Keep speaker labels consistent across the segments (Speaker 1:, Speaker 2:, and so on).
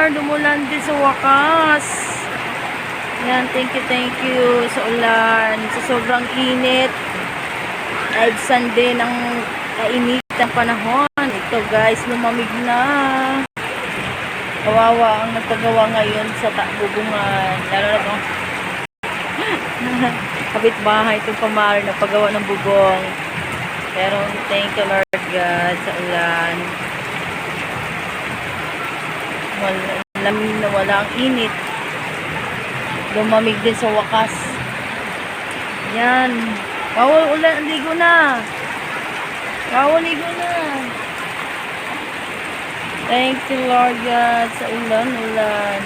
Speaker 1: Lord, umulan din sa wakas. Yan, thank you sa ulan. Sa sobrang init, naibsan din ang kainitang panahon. Ito guys, lumamig na. Kawawa ang nagpagawa ngayon sa bubungan. Lalo na itong kapitbahay, itong pamahal na paggawa ng bubong. Pero thank you Lord God sa ulan. Lamig na wala ang init. Lumamig din sa wakas. Yan. Bawal ulan, ligo na. Bawal ligo na. Thank you Lord God sa ulan.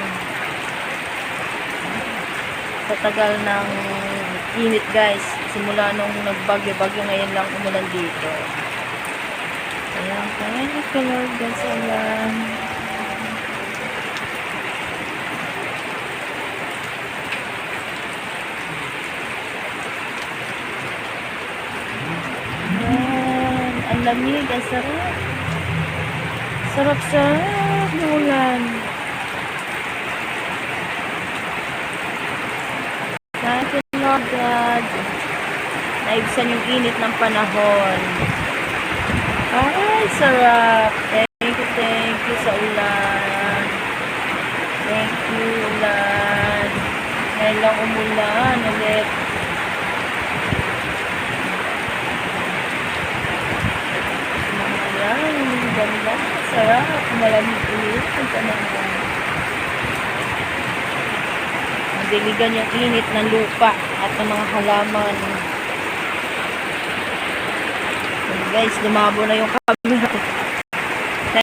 Speaker 1: Sa tagal ng init guys. Simula nung nagbagyo-bagyo ngayon lang umulan dito. Ayan. Thank you Lord God sa ulan. Ang lamig, ang sarap. Sarap ng ulan. Thank you Lord God. Naibsan yung init ng panahon. Ay, sarap. Thank you sa ulan. Thank you ulan. Ngayon lang umulan ulit. Ganda, sarap, malamig ulit ang panahon. Madiligan yung init ng lupa at ng mga halaman. And guys, lumabo na yung